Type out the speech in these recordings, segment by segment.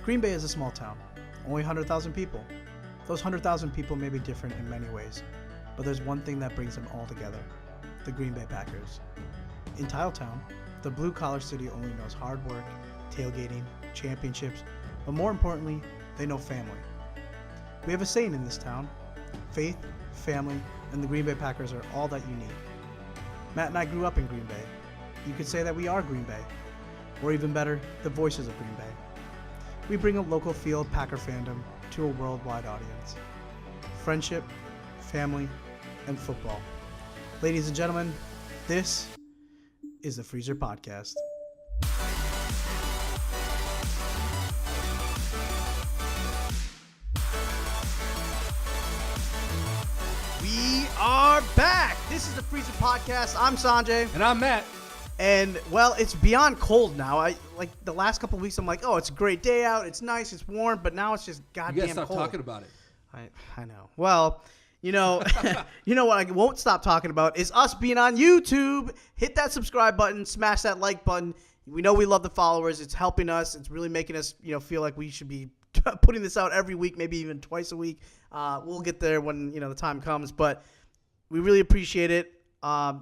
Green Bay is a small town, only 100,000 people. Those 100,000 people may be different in many ways, but there's one thing that brings them all together: the Green Bay Packers. In Tiletown, the blue-collar city only knows hard work, tailgating, championships, but more importantly, they know family. We have a saying in this town: faith, family, and the Green Bay Packers are all that you need. Matt and I grew up in Green Bay. You could say that we are Green Bay, or even better, the voices of Green Bay. We bring a local feel of Packer fandom to a worldwide audience. Friendship, family, and football. Ladies and gentlemen, this is the Freezer Podcast. We are back. This is the Freezer Podcast. I'm Sanjay. And I'm Matt. And, well, it's beyond cold now. Like the last couple of weeks, I'm like, oh, it's a great day out. It's nice. It's warm. But now it's just goddamn cold. You gotta stop talking about it. I know. Well, you know what I won't stop talking about is us being on YouTube. Hit that subscribe button. Smash that like button. We know we love the followers. It's helping us. It's really making us, feel like we should be putting this out every week, maybe even twice a week. We'll get there when, the time comes. But we really appreciate it.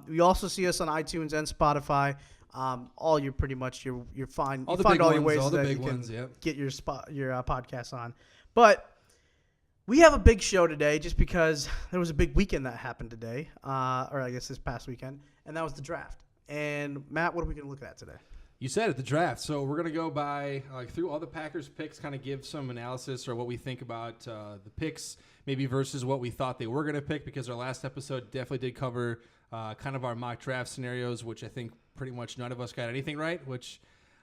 We also see us on iTunes and Spotify. All your pretty much you're fine. All you the find big all ones, your ways all the that big you ones, can yep. get your podcast on. But we have a big show today, just because there was a big weekend that happened today, or I guess this past weekend, and that was the draft. And Matt, what are we going to look at today? You said it, the draft. So we're gonna go by through all the Packers picks, kind of give some analysis or what we think about the picks, maybe versus what we thought they were gonna pick. Because our last episode definitely did cover kind of our mock draft scenarios, which I think pretty much none of us got anything right, which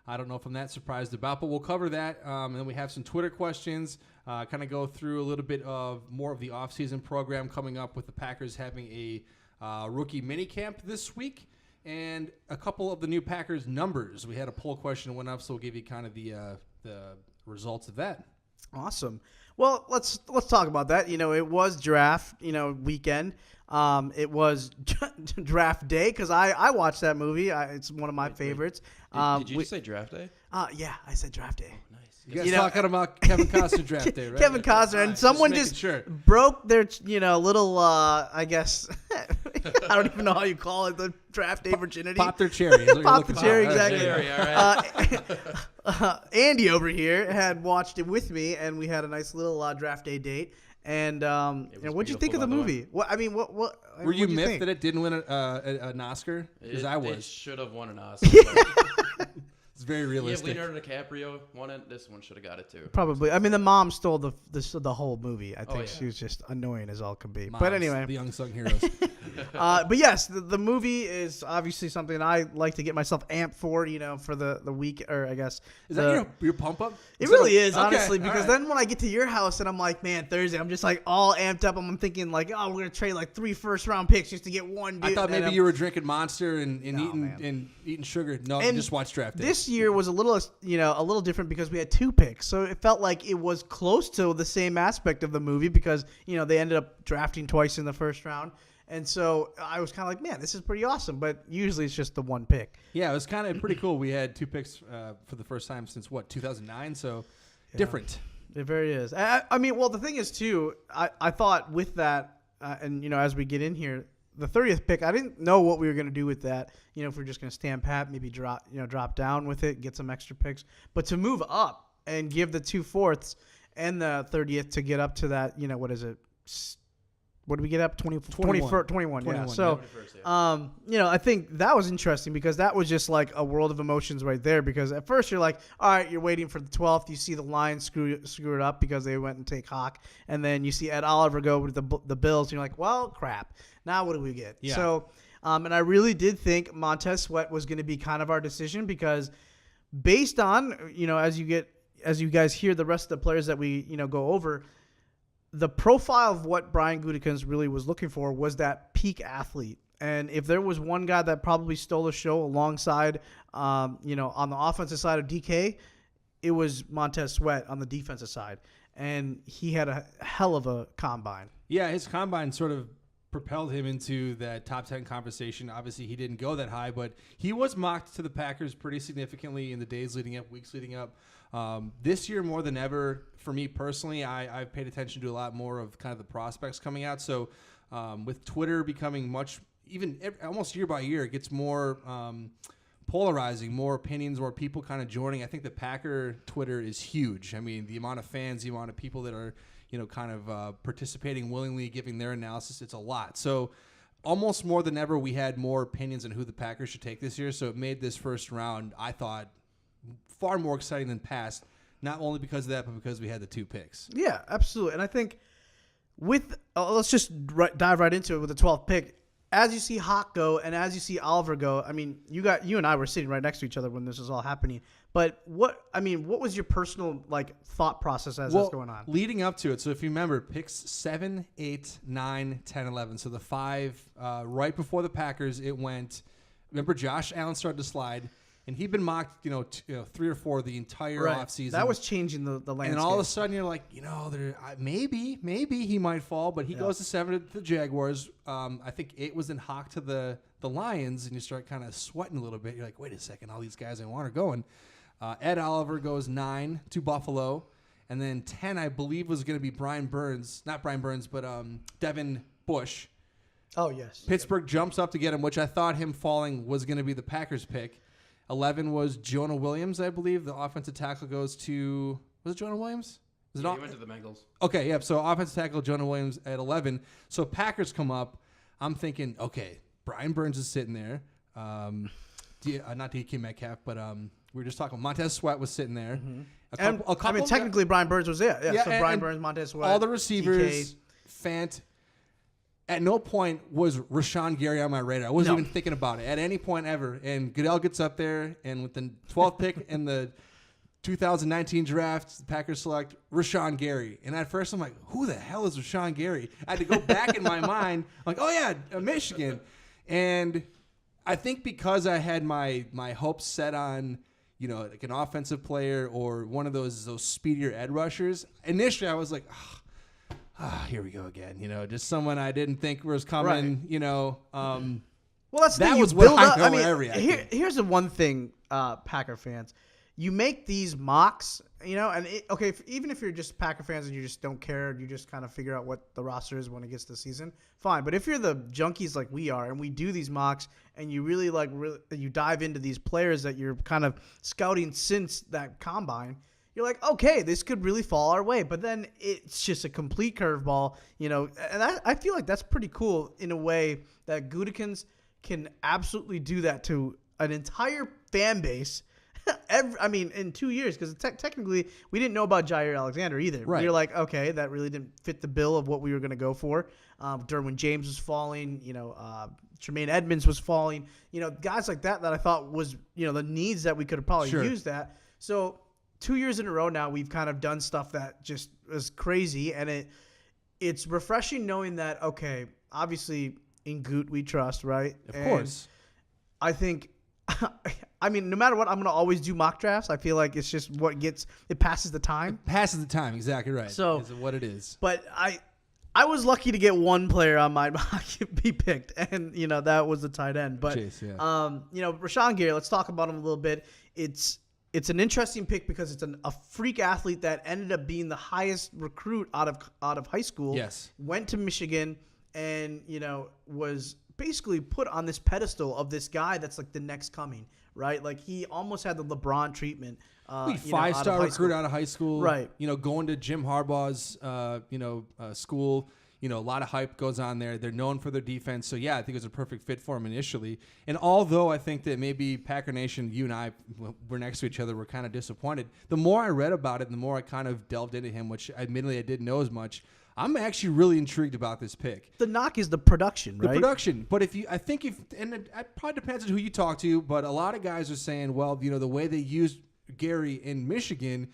I don't know if I'm that surprised about, but we'll cover that. And then we have some Twitter questions, kind of go through a little bit of more of the offseason program coming up with the Packers having a rookie minicamp this week, and a couple of the new Packers numbers. We had a poll question that went up, so we'll give you kind of the results of that. Awesome. Well, let's talk about that. It was draft, weekend. It was draft day because I watched that movie. It's one of my favorites. Did you just say draft day? Yeah, I said draft day. Oh, nice. You guys talking about Kevin Costner draft day, right? Kevin Costner, and someone just broke their, little, I guess, I don't even know how you call it, the draft day virginity. Pop their cherry. Pop the cherry, exactly. All right. Andy over here had watched it with me, and we had a nice little draft day date. And what'd you think of the movie? What were you miffed that it didn't win an Oscar? Because I was. It should have won an Oscar. It's very realistic. Yeah, Leonardo DiCaprio won it. This one should have got it too. Probably. I mean, the mom stole the whole movie. I think yeah. she was just annoying as all could be. Moms, but anyway, the unsung heroes. but yes, the movie is obviously something I like to get myself amped for. For the week, or I guess is that your pump up? It really is, honestly, okay, because then when I get to your house and I'm like, man, Thursday, I'm just like all amped up. I'm thinking like, oh, we're gonna trade like 3 first-round picks just to get one. Dude. I thought maybe you were drinking Monster and eating sugar. No, and just watch draft day. This year was a little different because we had 2 picks, so it felt like it was close to the same aspect of the movie because they ended up drafting twice in the first round. And so I was kind of like, man, this is pretty awesome. But usually it's just the 1 pick. Yeah, it was kind of pretty cool. We had 2 picks for the first time since, 2009? So different. It very is. I mean, well, the thing is, too, I thought with that, and, as we get in here, the 30th pick, I didn't know what we were going to do with that. If we're just going to stand pat, maybe drop down with it, get some extra picks. But to move up and give the 2 fourths and the 30th to get up to that, what is it? What did we get up? 21. Yeah. So, I think that was interesting because that was just like a world of emotions right there. Because at first you're like, all right, you're waiting for the 12th. You see the Lions screw it up because they went and take Hawk. And then you see Ed Oliver go with the Bills. And you're like, well, crap. Now what do we get? Yeah. So, and I really did think Montez Sweat was going to be kind of our decision because based on, as you guys hear the rest of the players that we, go over, the profile of what Brian Gutekunst really was looking for was that peak athlete. And if there was one guy that probably stole the show alongside, on the offensive side of DK, it was Montez Sweat on the defensive side. And he had a hell of a combine. Yeah, his combine sort of propelled him into that top 10 conversation. Obviously, he didn't go that high, but he was mocked to the Packers pretty significantly in the days leading up, weeks leading up. This year, more than ever, for me personally, I've paid attention to a lot more of kind of the prospects coming out. So with Twitter becoming almost year by year, it gets more polarizing, more opinions, more people kind of joining. I think the Packer Twitter is huge. I mean, the amount of fans, the amount of people that are, kind of participating willingly, giving their analysis, it's a lot. So almost more than ever, we had more opinions on who the Packers should take this year. So it made this first round, I thought, far more exciting than past, not only because of that, but because we had the 2 picks. Yeah, absolutely. And I think let's just dive right into it with the 12th pick. As you see Hawk go and as you see Oliver go, I mean, you and I were sitting right next to each other when this was all happening. But what was your personal thought process as that's going on? Leading up to it, so if you remember, picks 7, 8, 9, 10, 11. So the 5 right before the Packers, it went. Remember, Josh Allen started to slide, and he'd been mocked, 3 or 4 the entire offseason. That was changing the landscape. And then all of a sudden, you're like, maybe he might fall, but he goes to 7 to the Jaguars. I think 8 was then Hawk to the Lions, and you start kind of sweating a little bit. You're like, wait a second, all these guys I want are going. Ed Oliver goes 9 to Buffalo, and then 10, I believe, was going to be Devin Bush. Oh, yes. Pittsburgh jumps up to get him, which I thought him falling was going to be the Packers pick. 11 was Jonah Williams, I believe. The offensive tackle goes to... Was it Jonah Williams? He went to the Bengals. Okay, yeah. So offensive tackle Jonah Williams at 11. So Packers come up. I'm thinking, okay, Brian Burns is sitting there. Not DK Metcalf, but we were just talking. Montez Sweat was sitting there. Mm-hmm. Technically, Brian Burns was there. Yeah, so Brian Burns, Montez Sweat. All the receivers, DK. Fant. At no point was Rashawn Gary on my radar. I wasn't even thinking about it at any point ever. And Goodell gets up there, and with the 12th pick in the 2019 draft, the Packers select Rashawn Gary. And at first, I'm like, who the hell is Rashawn Gary? I had to go back in my mind. I'm like, oh, yeah, Michigan. And I think because I had my hopes set on, like an offensive player or one of those speedier edge rushers, initially I was like, here we go again. Just someone I didn't think was coming. Well, that's the thing. Was what I reacted. Here's the one thing, Packer fans. You make these mocks, and even if you're just Packer fans and you just don't care, you just kind of figure out what the roster is when it gets to the season, fine. But if you're the junkies like we are and we do these mocks and you really you dive into these players that you're kind of scouting since that combine, you're like, okay, this could really fall our way. But then it's just a complete curveball, and I feel like that's pretty cool in a way that Gutekunst can absolutely do that to an entire fan base. In 2 years, because technically we didn't know about Jair Alexander either. Right. We were like, okay, that really didn't fit the bill of what we were going to go for. Derwin James was falling, Tremaine Edmonds was falling, guys like that I thought was, the needs that we could have probably used that. So 2 years in a row now, we've kind of done stuff that just is crazy, and it's refreshing knowing that, okay, obviously in Goot we trust, right? Of course. I think, no matter what, I'm going to always do mock drafts. I feel like it's just it passes the time. It passes the time, exactly right. So is what it is. But I was lucky to get one player on my mock be picked, and that was the tight end. But Chase, yeah. Rashawn Gary, let's talk about him a little bit. It's an interesting pick because it's a freak athlete that ended up being the highest recruit out of high school. Yes. Went to Michigan and was basically put on this pedestal of this guy that's like the next coming, right? Like he almost had the LeBron treatment. 5-star recruit out of high school, right? Going to Jim Harbaugh's, school. A lot of hype goes on there. They're known for their defense. So, yeah, I think it was a perfect fit for him initially. And although I think that maybe Packer Nation, you and I, were next to each other, were kind of disappointed. The more I read about it, the more I kind of delved into him, which admittedly I didn't know as much. I'm actually really intrigued about this pick. The knock is the production, right? The production. But it probably depends on who you talk to, but a lot of guys are saying, well, the way they used Gary in Michigan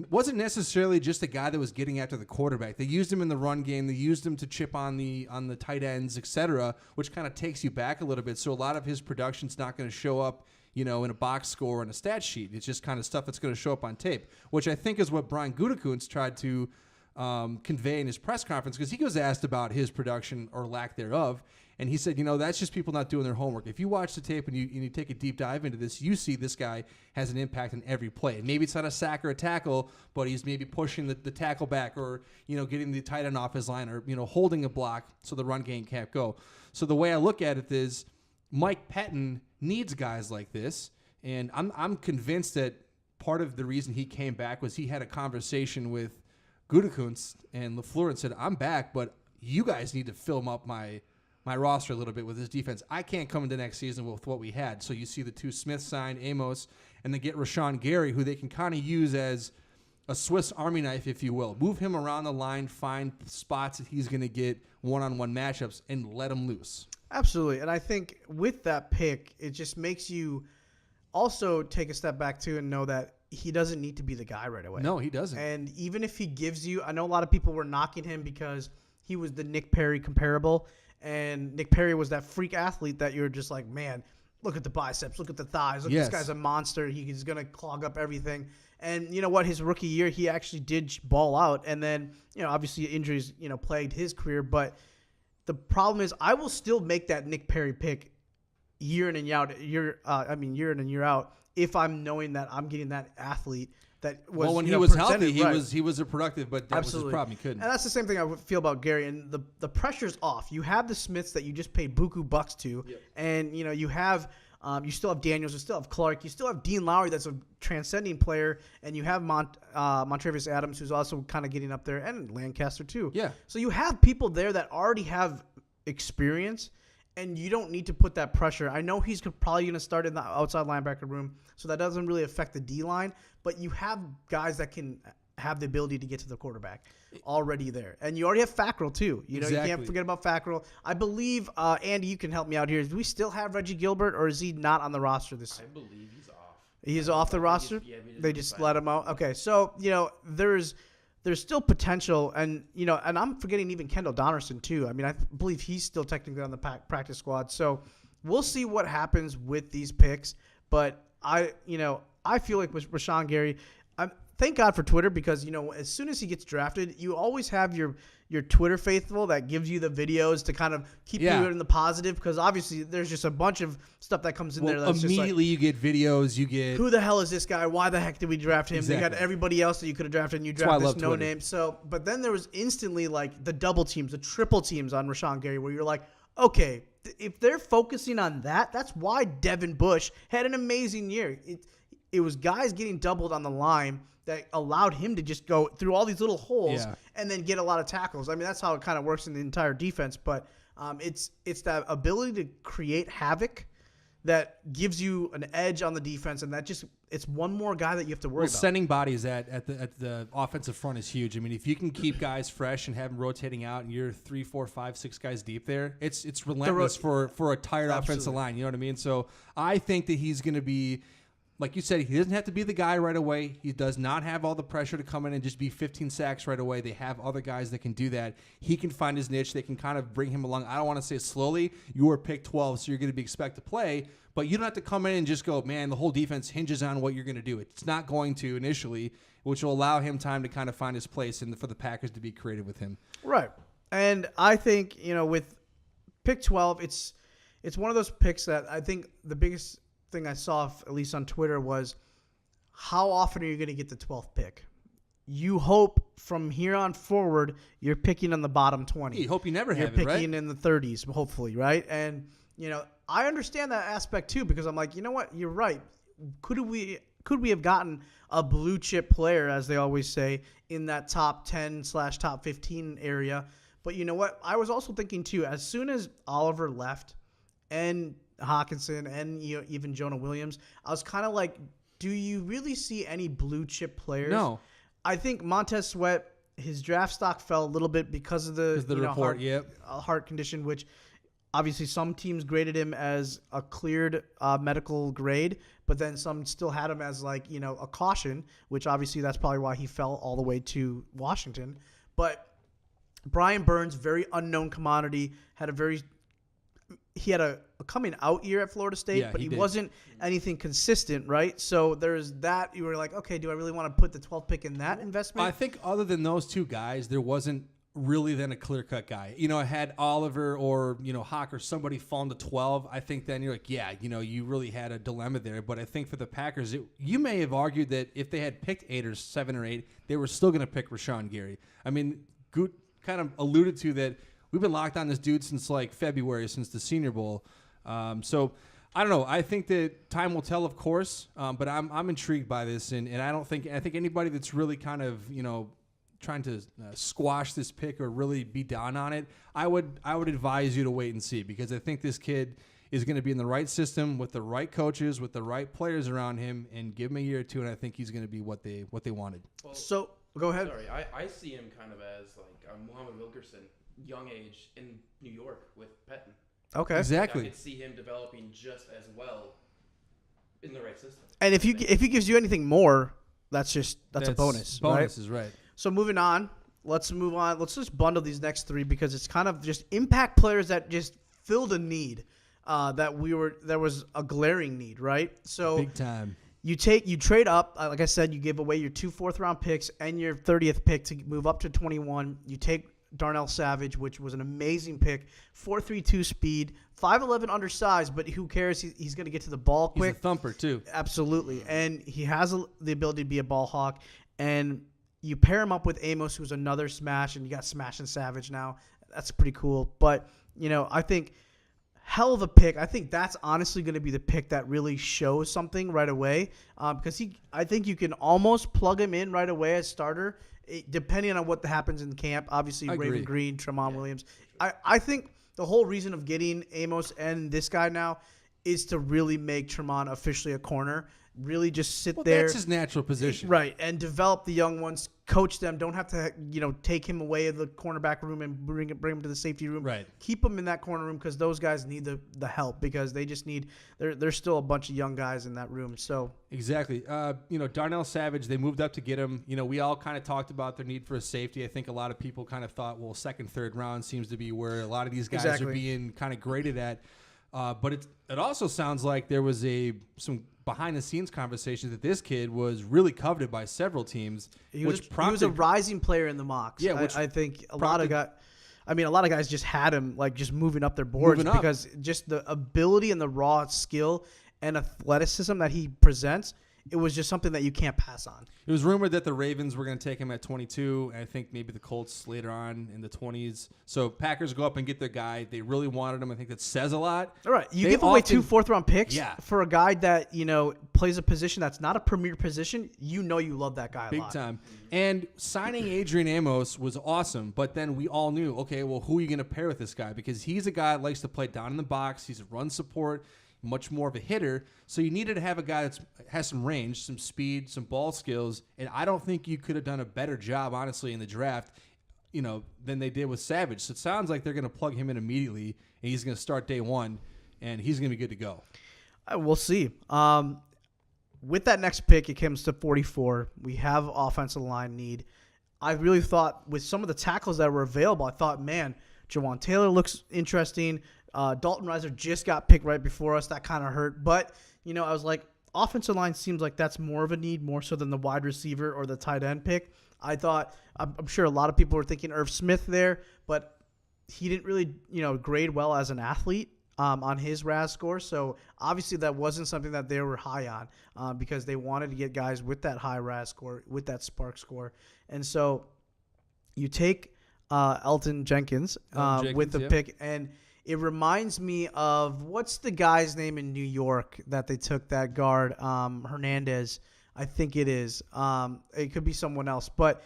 wasn't necessarily just a guy that was getting after the quarterback. They used him in the run game. They used him to chip on the tight ends, etc., which kind of takes you back a little bit. So a lot of his production's not going to show up, in a box score and a stat sheet. It's just kind of stuff that's going to show up on tape, which I think is what Brian Gutekunst tried to convey in his press conference, because he was asked about his production or lack thereof. And he said, that's just people not doing their homework. If you watch the tape and you take a deep dive into this, you see this guy has an impact in every play. And maybe it's not a sack or a tackle, but he's maybe pushing the tackle back, or, getting the tight end off his line, or, holding a block so the run game can't go. So the way I look at it is Mike Pettin needs guys like this. And I'm convinced that part of the reason he came back was he had a conversation with Gutekunst and LaFleur and said, I'm back, but you guys need to film up my roster a little bit with this defense. I can't come into next season with what we had. So you see the two Smiths sign, Amos, and then get Rashawn Gary, who they can kind of use as a Swiss Army knife, if you will. Move him around the line, find spots that he's going to get one-on-one matchups, and let him loose. Absolutely. And I think with that pick, it just makes you also take a step back, too, and know that he doesn't need to be the guy right away. No, he doesn't. And even if he gives you – I know a lot of people were knocking him because he was the Nick Perry comparable. And Nick Perry was that freak athlete that you're just like, man, look at the biceps, look at the thighs. Look, yes. This guy's a monster. He's going to clog up everything. And you know what? His rookie year, he actually did ball out. And then, obviously injuries, plagued his career. But the problem is I will still make that Nick Perry pick year in and year in and year out if I'm knowing that I'm getting that athlete that was when he was presented, healthy, he was a productive, but that Absolutely. was his problem. He couldn't. And that's the same thing I feel about Gary. And the pressure's off. You have the Smiths that you just paid buku bucks to, Yep. and you have you still have Daniels, you still have Clark, you still have Dean Lowry that's a transcending player, and you have Montravius Adams who's also kind of getting up there, and Lancaster too. Yeah. So you have people there that already have experience. And you don't need to put that pressure. I know he's probably going to start in the outside linebacker room, so that doesn't really affect the D-line. But you have guys that can have the ability to get to the quarterback already there. And you already have Fackrell, too. Exactly. You can't forget about Fackrell. I believe, Andy, you can help me out here. Do we still have Reggie Gilbert, or is he not on the roster this year? I believe he's off. He's off the roster? They just let him out? Okay, so, there's still potential, and and I'm forgetting even Kendall Donnerson too. I mean, I believe he's still technically on the practice squad. So we'll see what happens with these picks. But I feel like with Rashawn Gary, thank God for Twitter, because as soon as he gets drafted, you always have your Twitter faithful that gives you the videos to kind of keep you in the positive, because obviously there's just a bunch of stuff that comes in there that's immediately just like, you get videos, you get who the hell is this guy? Why the heck did we draft him? Exactly. You got everybody else that you could have drafted, and you That's why I draft this love no Twitter. name. So, but then there was instantly like the double teams, the triple teams on Rashawn Gary, where you're like, okay, if they're focusing on that, that's why Devin Bush had an amazing year. It was guys getting doubled on the line that allowed him to just go through all these little holes and then get a lot of tackles. I mean, that's how it kind of works in the entire defense. But it's that ability to create havoc that gives you an edge on the defense, and that just it's one more guy that you have to worry about. Sending bodies at the offensive front is huge. I mean, if you can keep guys fresh and have them rotating out, and you're 3, 4, 5, 6 guys deep there, it's relentless for a tired offensive line. You know what I mean? So I think that he's going to be. Like you said, he doesn't have to be the guy right away. He does not have all the pressure to come in and just be 15 sacks right away. They have other guys that can do that. He can find his niche. They can kind of bring him along. I don't want to say slowly. You were picked 12, so you're going to be expected to play. But you don't have to come in and just go, man, the whole defense hinges on what you're going to do. It's not going to initially, which will allow him time to kind of find his place and for the Packers to be creative with him. Right. And I think, with pick 12, it's one of those picks that I think the biggest thing I saw, at least on Twitter, was how often are you going to get the 12th pick? You hope from here on forward you're picking in the bottom 20. You hope you never you're have it, right? picking in the 30s, hopefully, right? And I understand that aspect too, because I'm like, you know what, you're right. Could we have gotten a blue chip player, as they always say, in that top 10/top 15 area? But you know what? I was also thinking too, as soon as Oliver left and Hawkinson and even Jonah Williams, I was kind of like, do you really see any blue chip players? No. I think Montez Sweat, his draft stock fell a little bit because of the report, heart condition, which obviously some teams graded him as a cleared medical grade, but then some still had him as like, a caution, which obviously that's probably why he fell all the way to Washington. But Brian Burns, very unknown commodity, had a very he had a coming out year at Florida State, Yeah, but he he did. wasn't anything consistent, right? So there's that. You were like, okay, do I really want to put the 12th pick in that investment? I think other than those two guys, there wasn't really then a clear-cut guy. Had Oliver or, Hawk or somebody fallen to 12, I think then you're like, yeah, you really had a dilemma there. But I think for the Packers, you may have argued that if they had picked 8 or 7 or 8, they were still going to pick Rashawn Gary. I mean, Goot kind of alluded to that we've been locked on this dude since like February, since the Senior Bowl. So I don't know. I think that time will tell, of course, but I'm intrigued by this, and I think anybody that's really kind of trying to squash this pick or really be down on it, I would advise you to wait and see, because I think this kid is going to be in the right system with the right coaches, with the right players around him, and give him a year or two, and I think he's going to be what they wanted. Well, So go ahead. sorry, I see him kind of as like Muhammad Wilkerson, young age in New York with Petton. Okay. Exactly. I could see him developing just as well in the right system. And if he gives you anything more, that's a bonus. Right? Bonus is right. So moving on, let's move on. Let's just bundle these next three because it's kind of just impact players that just filled a need there was a glaring need, right? So Big time. you trade up. Like I said, you give away your 2 4th-round picks and your 30th pick to move up to 21. You take Darnell Savage, which was an amazing pick, 4.32 speed, 5'11" undersized, but who cares? He's going to get to the ball He's quick. a thumper too. Absolutely. And he has the ability to be a ball hawk. And you pair him up with Amos, who's another smash, and you got Smash and Savage now. That's pretty cool. But, I think hell of a pick. I think that's honestly going to be the pick that really shows something right away, because I think you can almost plug him in right away as starter, depending on what happens in camp. Obviously, I agree. Raven Green, Tremont Williams. I think the whole reason of getting Amos and this guy now is to really make Tremont officially a corner. Really just sit there. That's his natural position. Right, and develop the young ones, coach them. Don't have to, take him away of the cornerback room and bring him to the safety room. Right. Keep him in that corner room because those guys need the help because they just need – there's still a bunch of young guys in that room. So Exactly. Darnell Savage, they moved up to get him. We all kind of talked about their need for a safety. I think a lot of people kind of thought, well, second, third round seems to be where a lot of these guys are being kind of graded at. But it also sounds like there was some behind-the-scenes conversation that this kid was really coveted by several teams. he was a rising player in the mocks. Yeah, I think a lot of guys just had him like just moving up their boards because just the ability and the raw skill and athleticism that he presents, it was just something that you can't pass on. It was rumored that the Ravens were going to take him at 22, and I think maybe the Colts later on in the 20s. So Packers go up and get their guy. They really wanted him. I think that says a lot. All right, you give away 2 4th-round picks for a guy that plays a position that's not a premier position. You love that guy a lot. Big time. And signing Adrian Amos was awesome, but then we all knew, okay, well, who are you going to pair with this guy? Because he's a guy that likes to play down in the box. He's a run support, much more of a hitter. So you needed to have a guy that has some range, some speed, some ball skills. And I don't think you could have done a better job, honestly, in the draft, than they did with Savage. So it sounds like they're going to plug him in immediately, and he's going to start day one, and he's going to be good to go. We'll see. With that next pick, it comes to 44. We have offensive line need. I really thought with some of the tackles that were available, I thought, man, Jawan Taylor looks interesting. Dalton Reiser just got picked right before us. That kind of hurt. But, I was like, offensive line seems like that's more of a need, more so than the wide receiver or the tight end pick. I thought, I'm sure a lot of people were thinking Irv Smith there, but he didn't really, grade well as an athlete on his RAS score. So obviously that wasn't something that they were high on because they wanted to get guys with that high RAS score, with that spark score. And so you take Elton Jenkins with the pick, and it reminds me of what's the guy's name in New York that they took that guard, Hernandez, I think it is. It could be someone else, but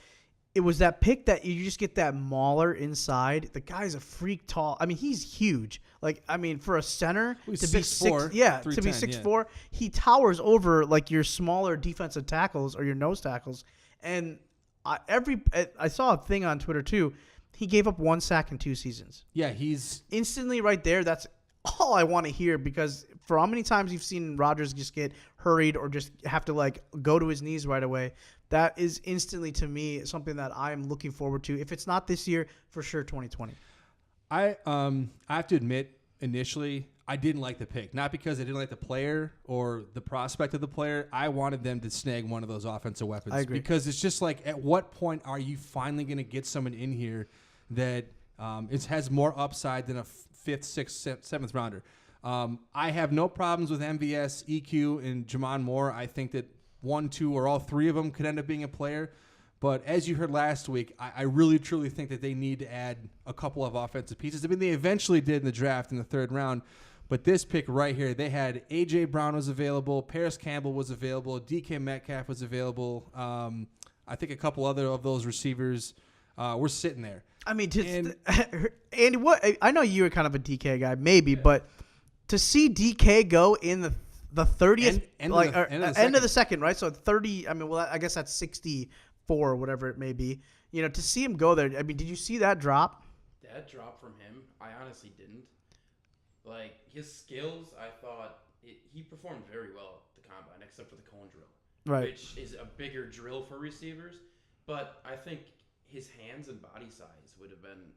it was that pick that you just get that mauler inside. The guy's a freak tall. I mean, he's huge. For a center to be 6'4", 6'4", he towers over like your smaller defensive tackles or your nose tackles. And I saw a thing on Twitter too. He gave up 1 sack in 2 seasons. Yeah, he's instantly right there. That's all I want to hear because for how many times you've seen Rodgers just get hurried or just have to go to his knees right away, that is instantly to me something that I'm looking forward to. If it's not this year, for sure 2020. I have to admit, initially, I didn't like the pick. Not because I didn't like the player or the prospect of the player. I wanted them to snag one of those offensive weapons. I agree. Because it's just like, at what point are you finally going to get someone in here that has more upside than a fifth, sixth, seventh rounder? I have no problems with MVS, EQ, and Jamon Moore. I think that 1, 2, or all 3 of them could end up being a player. But as you heard last week, I really, truly think that they need to add a couple of offensive pieces. I mean, they eventually did in the draft in the 3rd round. But this pick right here, they had A.J. Brown was available, Paris Campbell was available, DK Metcalf was available. I think a couple other of those receivers were sitting there. I mean, Andy, what? I know you were kind of a DK guy, maybe, but to see DK go in the 30th, end of the second, right? So 30. I mean, well, I guess that's 64 or whatever it may be. You know, to see him go there. I mean, did you see that drop? That drop from him, I honestly didn't. Like, his skills, I thought he performed very well at the combine, except for the cone drill, Right. which is a bigger drill for receivers. But I think his hands and body size would have been.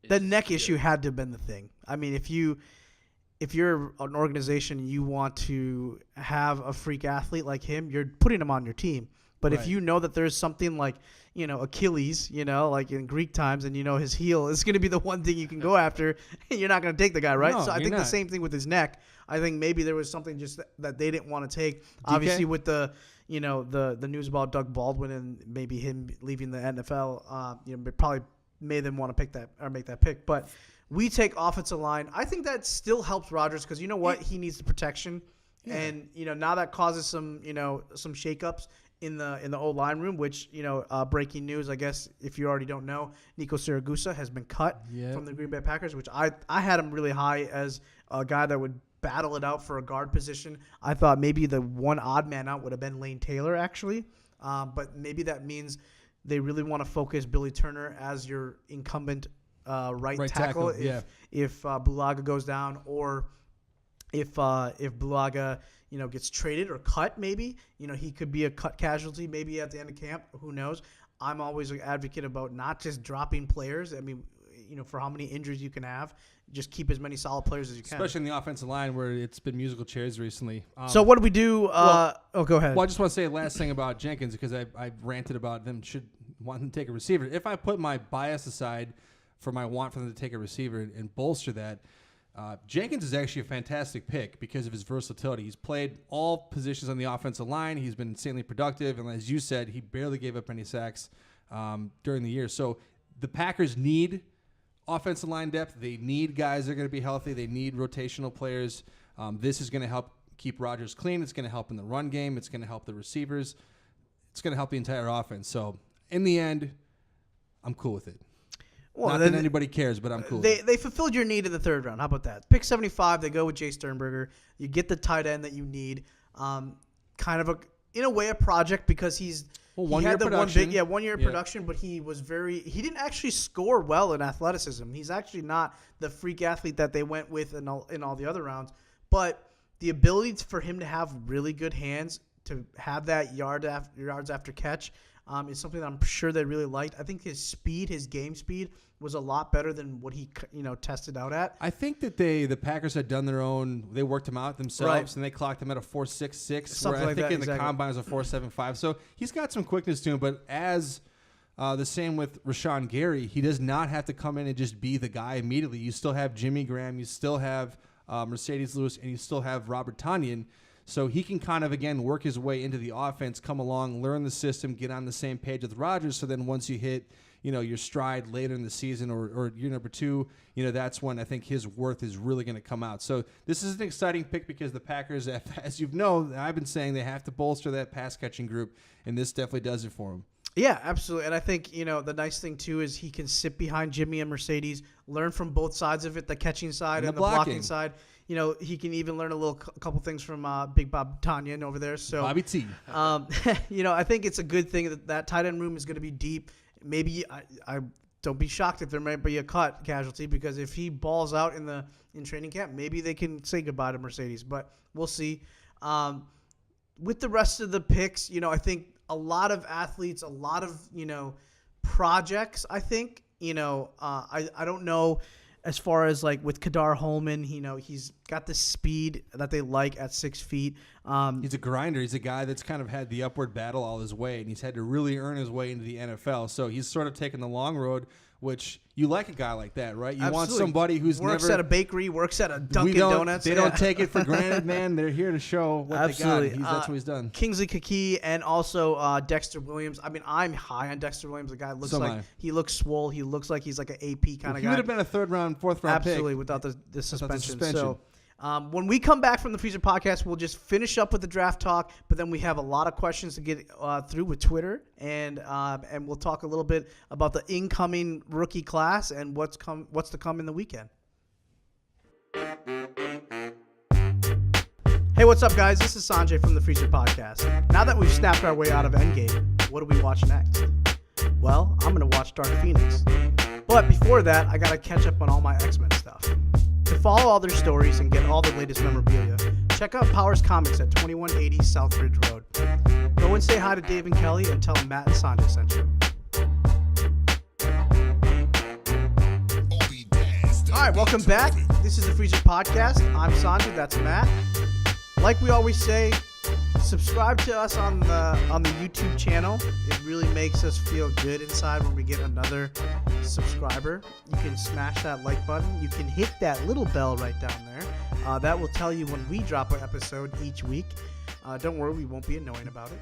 The neck issue had to have been the thing. I mean, if you're an organization and you want to have a freak athlete like him, you're putting him on your team. But if you know that there's something like, you know, Achilles, you know, like in Greek times, and you know his heel is going to be the one thing you can go after, you're not going to take the guy, right? No, so I think not. the same thing with his neck. I think maybe there was something just that they didn't want to take. Obviously, with the, you know, the news about Doug Baldwin and maybe him leaving the NFL, you know, probably made them want to pick that or make that pick. But we take offensive line. I think that still helps Rodgers because you know what? He needs the protection. Yeah. And, you know, now that causes some, you know, some shakeups in the O-line room, which, you know, breaking news, I guess, if you already don't know, Nico Siragusa has been cut from the Green Bay Packers, which I had him really high as a guy that would battle it out for a guard position. I thought maybe the one odd man out would have been Lane Taylor, actually. But maybe that means they really want to focus Billy Turner as your incumbent right tackle if Bulaga goes down, or if Bulaga, you know, gets traded or cut, maybe, you know, he could be a cut casualty maybe at the end of camp. Who knows? I'm always an advocate about not just dropping players. I mean, you know, for how many injuries you can have, just keep as many solid players as you can. Especially in the offensive line where it's been musical chairs recently. So what do we do? Go ahead. Well, I just want to say last thing about Jenkins because I ranted about them wanting to take a receiver. If I put my bias aside for my want for them to take a receiver and bolster that, Jenkins is actually a fantastic pick because of his versatility. He's played all positions on the offensive line. He's been insanely productive. And as you said, he barely gave up any sacks during the year. So the Packers need offensive line depth. They need guys that are going to be healthy. They need rotational players. This is going to help keep Rodgers clean. It's going to help in the run game. It's going to help the receivers. It's going to help the entire offense. So in the end, I'm cool with it. Well, not that anybody cares, but I'm cool. They fulfilled your need in the 3rd round. How about that? Pick 75, they go with Jay Sternberger. You get the tight end that you need. Kind of in a way a project because he had the one year production, but he didn't actually score well in athleticism. He's actually not the freak athlete that they went with in all the other rounds. But the ability for him to have really good hands, to have that yards after catch, is something that I'm sure they really liked. I think his game speed, was a lot better than what he, you know, tested out at. I think that the Packers had done their own. They worked him out themselves, and they clocked him at a 4.66. Where I think in the combine it was a 4.75. So he's got some quickness to him. But as the same with Rashawn Gary, he does not have to come in and just be the guy immediately. You still have Jimmy Graham, you still have Mercedes Lewis, and you still have Robert Tonyan. So he can kind of, again, work his way into the offense, come along, learn the system, get on the same page with Rodgers. So then once you hit, you know, your stride later in the season or year number 2, you know, that's when I think his worth is really going to come out. So this is an exciting pick because the Packers, as you know, I've been saying they have to bolster that pass-catching group, and this definitely does it for them. Yeah, absolutely. And I think, you know, the nice thing, too, is he can sit behind Jimmy and Mercedes, learn from both sides of it, the catching side and the blocking side. You know, he can even learn a couple things from Big Bob Tonyan over there. So, Bobby T. You know, I think it's a good thing that tight end room is going to be deep. Maybe I don't be shocked if there might be a cut casualty because if he balls out in training camp, maybe they can say goodbye to Mercedes. But we'll see. With the rest of the picks, you know, I think a lot of athletes, a lot of, you know, projects, I think, you know, I don't know. as far as like with Kadar Holman, he's got the speed that they like at 6 feet. He's a grinder. He's a guy that's kind of had the upward battle all his way, and he's had to really earn his way into the NFL. So he's sort of taken the long road, which you like a guy like that, right? You want somebody who's works never at a bakery, works at a Dunkin' Donuts. They don't take it for granted, man. They're here to show what Absolutely. they got. That's what he's done. Kingsley Kiki and also Dexter Williams. I mean, I'm high on Dexter Williams. The guy looks he looks swole. He looks like he's like an AP kind of guy. He would have been a 3rd round, 4th round Absolutely, pick. without the suspension. Without the suspension. So when we come back from the Freezer Podcast, we'll just finish up with the draft talk, but then we have a lot of questions to get through with Twitter, and we'll talk a little bit about the incoming rookie class and what's to come in the weekend. Hey, what's up, guys? This is Sanjay from the Freezer Podcast. Now that we've snapped our way out of Endgame, what do we watch next? Well, I'm going to watch Dark Phoenix. But before that, I got to catch up on all my X-Men stuff. To follow all their stories and get all the latest memorabilia, check out Powers Comics at 2180 Southbridge Road. Go and say hi to Dave and Kelly and tell them Matt and Sanjay sent you. All right, welcome back. This is the Freezer Podcast. I'm Sanjay, that's Matt. Like we always say, subscribe to us on the YouTube channel. It really makes us feel good inside when we get another subscriber. You can smash that like button. You can hit that little bell right down there. That will tell you when we drop an episode each week. Don't worry, we won't be annoying about it.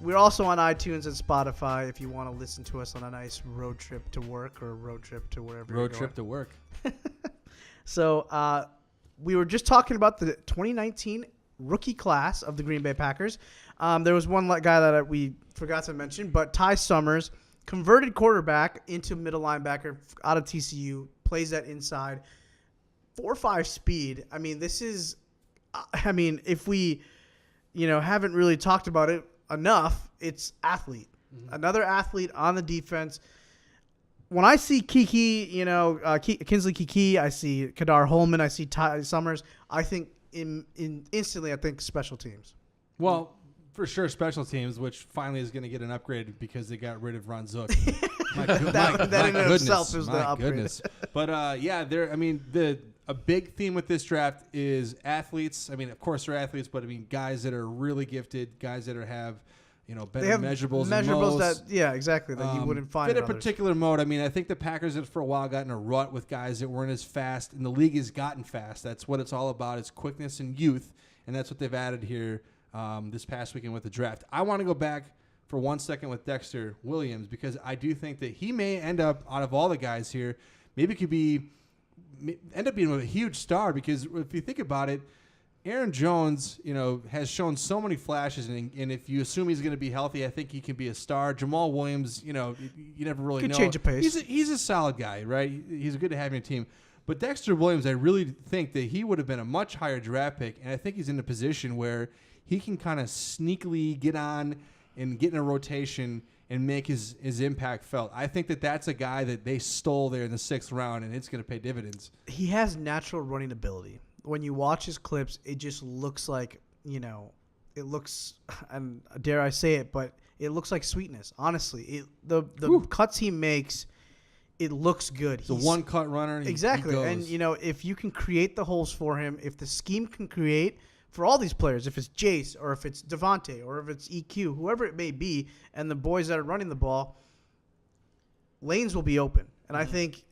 We're also on iTunes and Spotify if you want to listen to us on a nice road trip to work or road trip to wherever you're going. Road trip to work. So we were just talking about the 2019 rookie class of the Green Bay Packers. There was one guy that we forgot to mention, but Ty Summers, converted quarterback into middle linebacker out of TCU, plays that inside. 4.5 speed. I mean, if we, haven't really talked about it enough, it's athlete. Mm-hmm. Another athlete on the defense. When I see Kiki, Kingsley Kiki, I see Kadar Holman, I see Ty Summers, I think instantly I think special teams. Well, for sure special teams, which finally is going to get an upgrade because they got rid of Ron Zook. that in itself is the upgrade. Goodness. But a big theme with this draft is athletes. I mean, of course they're athletes, but guys that are really gifted, guys that have better measurables that you wouldn't find fit in a particular mode. I think the Packers have for a while gotten a rut with guys that weren't as fast, and the league has gotten fast. That's what it's all about. It's quickness and youth, and that's what they've added here this past weekend with the draft. I want to go back for 1 second with Dexter Williams because I do think that he may end up, out of all the guys here, end up being a huge star because if you think about it, Aaron Jones, has shown so many flashes, and if you assume he's going to be healthy, I think he can be a star. Jamal Williams, you never really know. Could change of pace. He's a solid guy, right? He's good to have in your team. But Dexter Williams, I really think that he would have been a much higher draft pick, and I think he's in a position where he can kind of sneakily get on and get in a rotation and make his impact felt. I think that that's a guy that they stole there in the 6th round, and it's going to pay dividends. He has natural running ability. When you watch his clips, it just looks like, it looks, and dare I say it, but it looks like sweetness. Honestly, the cuts he makes, it looks good. He's a one-cut runner. Exactly. He goes. And, if you can create the holes for him, if the scheme can create for all these players, if it's Jace or if it's Devontae or if it's EQ, whoever it may be, and the boys that are running the ball, lanes will be open. And I think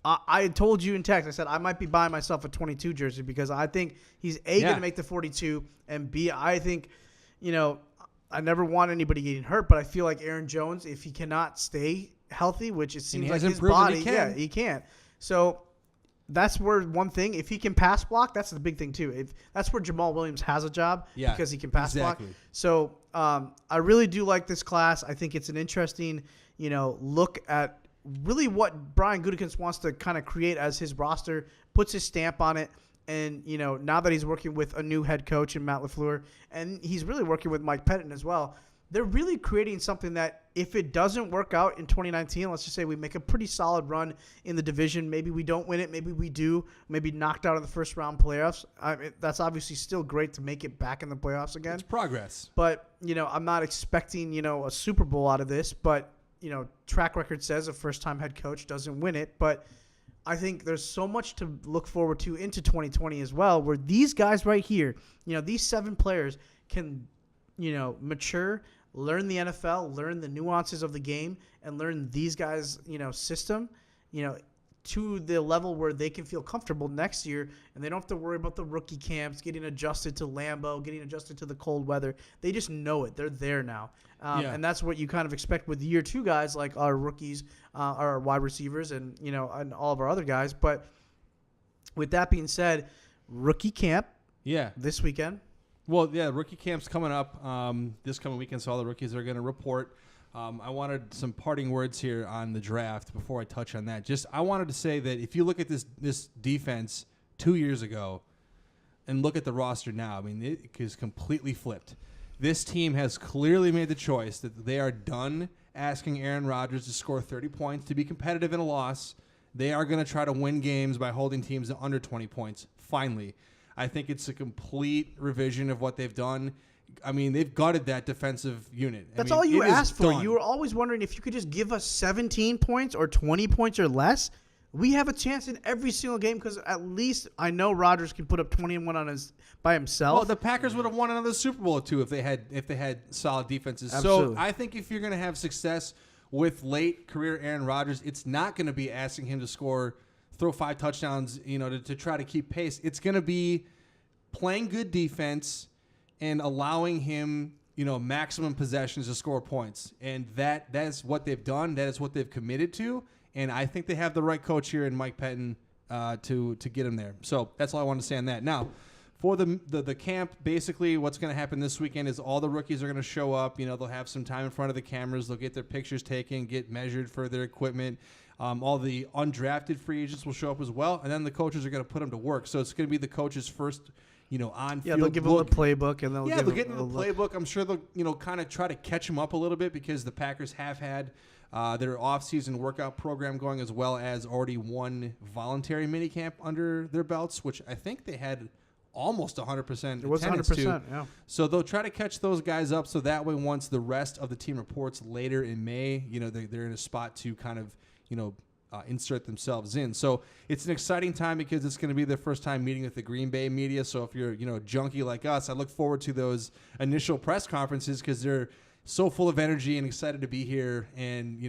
I told you in text, I said I might be buying myself a 22 jersey because I think he's going to make the 42, and B, I think, I never want anybody getting hurt, but I feel like Aaron Jones, if he cannot stay healthy, which it seems like his body, he can't. So that's where one thing, if he can pass block, that's the big thing too. That's where Jamal Williams has a job because he can pass block. So I really do like this class. I think it's an interesting, look at really what Brian Gutekunst wants to kind of create as his roster, puts his stamp on it. And, now that he's working with a new head coach in Matt LaFleur, and he's really working with Mike Pettin as well, they're really creating something that if it doesn't work out in 2019, let's just say we make a pretty solid run in the division. Maybe we don't win it. Maybe we do. Maybe knocked out of the first round playoffs. That's obviously still great to make it back in the playoffs again. It's progress. But, I'm not expecting, a Super Bowl out of this. But, track record says a first-time head coach doesn't win it. But I think there's so much to look forward to into 2020 as well, where these guys right here, these 7 players can, mature, learn the NFL, learn the nuances of the game, and learn these guys, system, to the level where they can feel comfortable next year, and they don't have to worry about the rookie camps, getting adjusted to Lambeau, getting adjusted to the cold weather. They just know it. They're there now. And that's what you kind of expect with year 2 guys like our rookies, our wide receivers, and, and all of our other guys. But with that being said, rookie camp this weekend. Well, yeah, rookie camp's coming up this coming weekend, so all the rookies are going to report. I wanted some parting words here on the draft before I touch on that. I wanted to say that if you look at this defense 2 years ago and look at the roster now, I mean, it is completely flipped. This team has clearly made the choice that they are done asking Aaron Rodgers to score 30 points to be competitive in a loss. They are going to try to win games by holding teams to under 20 points, finally. I think it's a complete revision of what they've done. I mean, they've gutted that defensive unit. That's all you asked for. Done. You were always wondering if you could just give us 17 points or 20 points or less. We have a chance in every single game because at least I know Rodgers can put up 21 by himself. Well, the Packers would have won another Super Bowl or two if they had solid defenses. Absolutely. So I think if you're going to have success with late career Aaron Rodgers, it's not going to be asking him to throw 5 touchdowns, to try to keep pace. It's going to be playing good defense and allowing him, maximum possessions to score points. And that's what they've done. That is what they've committed to. And I think they have the right coach here in Mike Pettin to get him there. So that's all I want to say on that. Now, for the camp, basically what's going to happen this weekend is all the rookies are going to show up. They'll have some time in front of the cameras. They'll get their pictures taken, get measured for their equipment. All the undrafted free agents will show up as well. And then the coaches are going to put them to work. So it's going to be the coaches' first on-field. Yeah, they'll give them the playbook, and they'll get into the playbook. I'm sure they'll, kind of try to catch them up a little bit because the Packers have had their off-season workout program going, as well as already one voluntary minicamp under their belts, which I think they had almost 100%. It was 100%, yeah. So they'll try to catch those guys up, so that way once the rest of the team reports later in May, they're in a spot to kind of, insert themselves in. So it's an exciting time because it's going to be their first time meeting with the Green Bay media. So if you're, a junkie like us, I look forward to those initial press conferences because they're so full of energy and excited to be here and,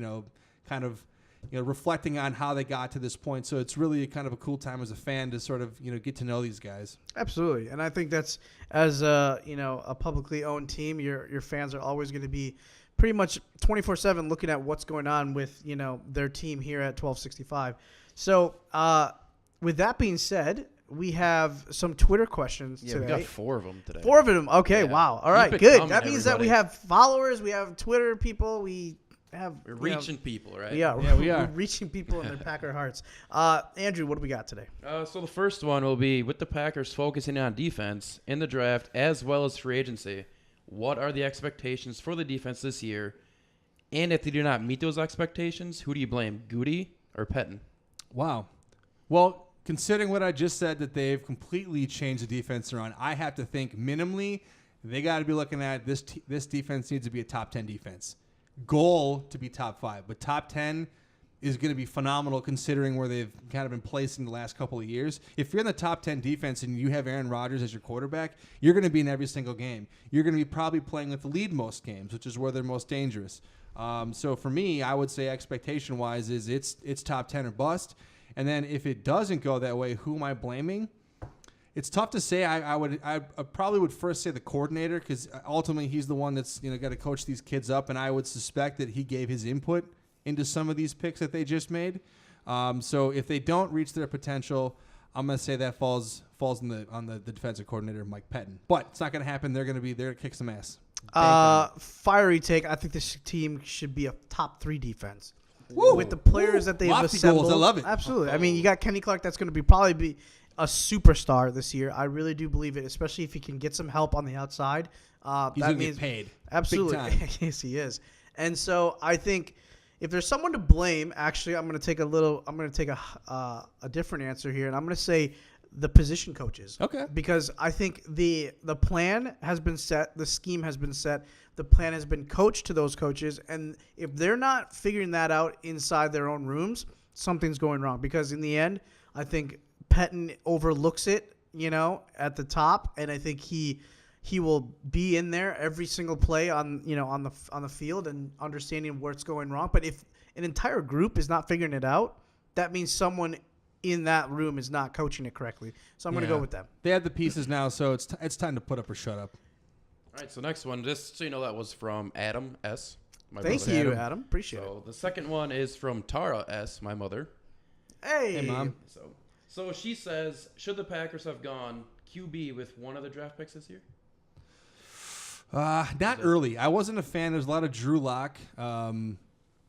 kind of, reflecting on how they got to this point. So it's really kind of a cool time as a fan to sort of, get to know these guys. Absolutely. And I think that's, as a publicly owned team, your fans are always going to be pretty much 24/7 looking at what's going on with, their team here at 1265. So with that being said, we have some Twitter questions today. We got 4 of them today. 4 of them. Okay, Yeah. wow. All right, Keep it good. coming, That means that we everybody. have followers, we have Twitter people, we're reaching people, right? Yeah, we are. We're reaching people in their Packer hearts. Andrew, what do we got today? So the first one will be, with the Packers focusing on defense in the draft as well as free agency, what are the expectations for the defense this year? And if they do not meet those expectations, who do you blame, Goody or Pettin? Wow. Well, considering what I just said, that they've completely changed the defense around, I have to think minimally they got to be looking at this defense needs to be a top 10 defense. Goal to be top 5, but top 10 is going to be phenomenal considering where they've kind of been placed in the last couple of years. If you're in the top 10 defense and you have Aaron Rodgers as your quarterback, you're going to be in every single game. You're going to be probably playing with the lead most games, which is where they're most dangerous. So for me, I would say expectation-wise is it's top 10 or bust. And then if it doesn't go that way, who am I blaming? It's tough to say. I probably would first say the coordinator because ultimately he's the one that's got to coach these kids up, and I would suspect that he gave his input into some of these picks that they just made. So if they don't reach their potential, I'm going to say that falls on the defensive coordinator, Mike Pettin. But it's not going to happen. They're going to kick some ass. Fiery take. I think this team should be a top 3 defense. Woo! With the players that they've Lofty assembled. goals. I love it. Absolutely. I mean, you got Kenny Clark that's going to probably be a superstar this year. I really do believe it, especially if he can get some help on the outside. He's going to get paid. Absolutely. Big time. Yes, he is. And so I think if there's someone to blame, actually, I'm going to take a different answer here, and I'm going to say the position coaches. Okay. Because I think the plan has been set, the scheme has been set, the plan has been coached to those coaches, and if they're not figuring that out inside their own rooms, something's going wrong, because in the end, I think Pettine overlooks it, at the top, and I think he will be in there every single play on the field and understanding what's going wrong. But if an entire group is not figuring it out, that means someone in that room is not coaching it correctly. So I'm going to go with them. They have the pieces now, so it's time to put up or shut up. All right, so next one, just so you know, that was from Adam S. My Thank brother. you, Adam. Appreciate it. So the second one is from Tara S., my mother. Hey, Mom. So she says, should the Packers have gone QB with one of the draft picks this year? Not early. I wasn't a fan. There's a lot of Drew Lock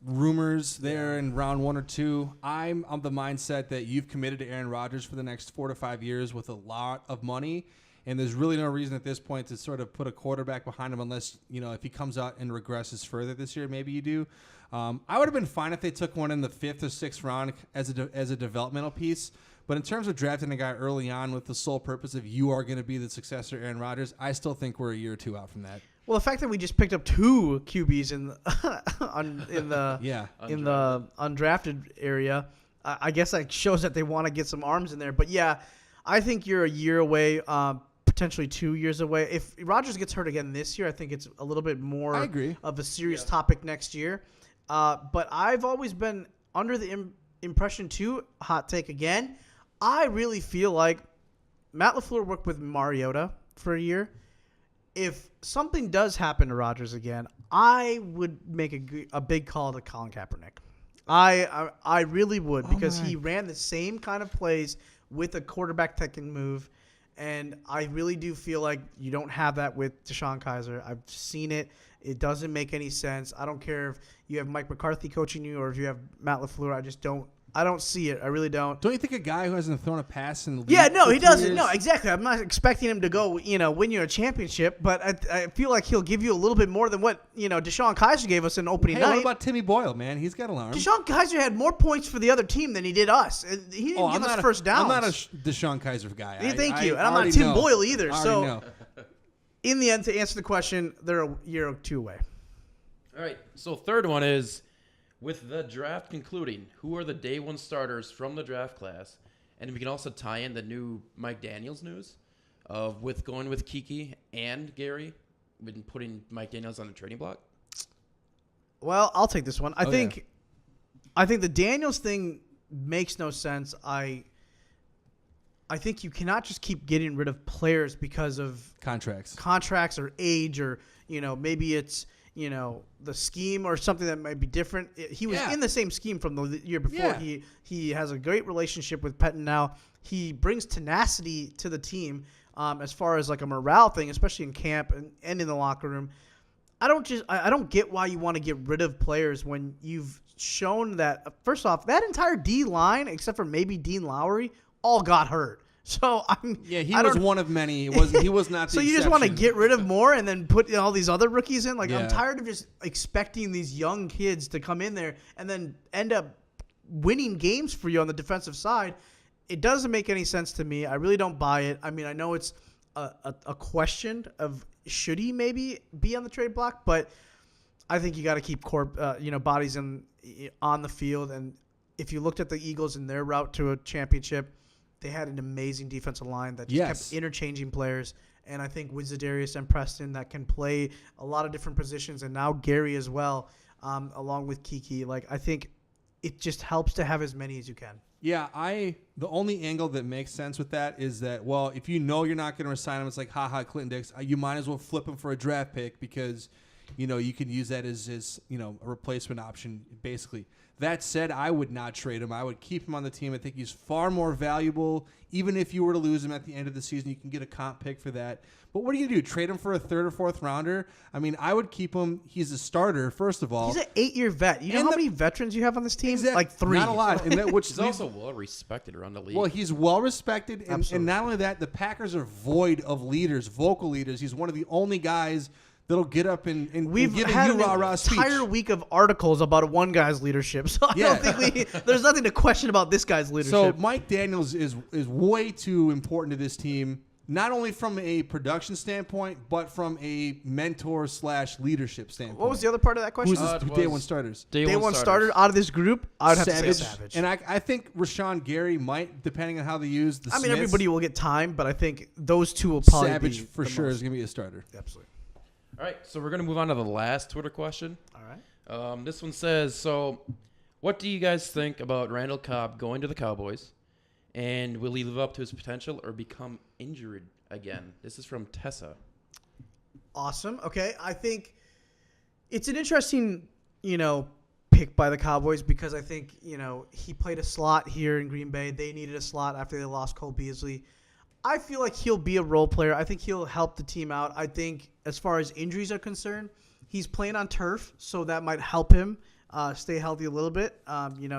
rumors there in round 1 or 2. I'm of the mindset that you've committed to Aaron Rodgers for the next 4 to 5 years with a lot of money, and there's really no reason at this point to sort of put a quarterback behind him unless, if he comes out and regresses further this year, maybe you do. I would have been fine if they took one in the 5th or 6th round as a developmental piece. But in terms of drafting a guy early on with the sole purpose of you are going to be the successor to Aaron Rodgers, I still think we're a year or 2 out from that. Well, the fact that we just picked up 2 QBs in the undrafted area, I guess that shows that they want to get some arms in there. But yeah, I think you're a year away, potentially 2 years away. If Rodgers gets hurt again this year, I think it's a little bit more of a serious topic next year. But I've always been under the impression too, hot take again, I really feel like Matt LaFleur worked with Mariota for a year. If something does happen to Rodgers again, I would make a big call to Colin Kaepernick. I really would, because he ran the same kind of plays with a quarterback that can move, and I really do feel like you don't have that with DeShone Kizer. I've seen it. It doesn't make any sense. I don't care if you have Mike McCarthy coaching you or if you have Matt LaFleur. I don't see it. I really don't. Don't you think a guy who hasn't thrown a pass in the league? Yeah, no, he doesn't. Years? No, exactly. I'm not expecting him to go, win you a championship, but I feel like he'll give you a little bit more than what, DeShone Kizer gave us in opening night. What about Timmy Boyle, man? He's got alarm. DeShone Kizer had more points for the other team than he did us. He didn't give us first downs. I'm not a DeShone Kizer guy. Thank you. And I'm not Tim Boyle either. So, in the end, to answer the question, they're a year or 2 away. All right, so third one is, with the draft concluding, who are the day 1 starters from the draft class? And we can also tie in the new Mike Daniels news of going with Kiki and Gary, been putting Mike Daniels on the trading block. Well, I'll take this one. I think the Daniels thing makes no sense. I think you cannot just keep getting rid of players because of contracts or age, or maybe it's the scheme or something that might be different. He was in the same scheme from the year before. Yeah. He has a great relationship with Pettine now. He brings tenacity to the team as far as like a morale thing, especially in camp and in the locker room. I don't get why you want to get rid of players when you've shown that, first off, that entire D line, except for maybe Dean Lowry, all got hurt. So he was one of many. He was not. So you just want to get rid of more and then put all these other rookies in? I'm tired of just expecting these young kids to come in there and then end up winning games for you on the defensive side. It doesn't make any sense to me. I really don't buy it. I mean, I know it's a question of should he maybe be on the trade block, but I think you got to keep bodies on the field. And if you looked at the Eagles in their route to a championship, they had an amazing defensive line that just kept interchanging players. And I think with Za'Darius and Preston that can play a lot of different positions, and now Gary as well, along with Kiki. I think it just helps to have as many as you can. Yeah, the only angle that makes sense with that is that, well, if you know you're not going to resign him, it's like, Clinton Dix, you might as well flip him for a draft pick because, you can use that as a replacement option, basically. That said, I would not trade him. I would keep him on the team. I think he's far more valuable. Even if you were to lose him at the end of the season, you can get a comp pick for that. But what do you do? Trade him for a 3rd or 4th rounder? I mean, I would keep him. He's a starter, first of all. He's an 8-year vet. You know how many veterans you have on this team? Exactly. Like 3. Not a lot. He's also well-respected around the league. Well, he's well-respected. And not only that, the Packers are void of leaders, vocal leaders. He's one of the only guys that'll get up and we've give had a an rah-rah speech. Entire week of articles about one guy's leadership. So I don't think there's nothing to question about this guy's leadership. So Mike Daniels is way too important to this team. not only from a production standpoint, but from a mentor/leadership standpoint. What was the other part of that question? Who's his day one starters? Day one starter out of this group, I would have to say Savage. Savage. And I think Rashawn Gary might, depending on how they use the Smiths. Everybody will get time, but I think those two will probably Savage be for the sure most. is going to be a starter. Absolutely. All right, so we're going to move on to the last Twitter question. All right. This one says, so what do you guys think about Randall Cobb going to the Cowboys? And will he live up to his potential or become injured again? This is from Tessa. Awesome. Okay. I think it's an interesting, pick by the Cowboys because I think, he played a slot here in Green Bay. They needed a slot after they lost Cole Beasley. I feel like he'll be a role player. I think he'll help the team out. I think as far as injuries are concerned, he's playing on turf, so that might help him stay healthy a little bit.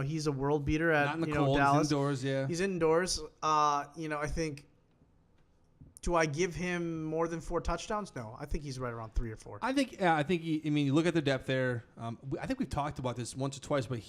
He's a world beater at Not in the cold, Dallas. he's indoors, yeah. He's indoors. I think. Do I give him more than 4 touchdowns? No, I think he's right around 3 or 4. I think you look at the depth there. I think we've talked about this once or twice, but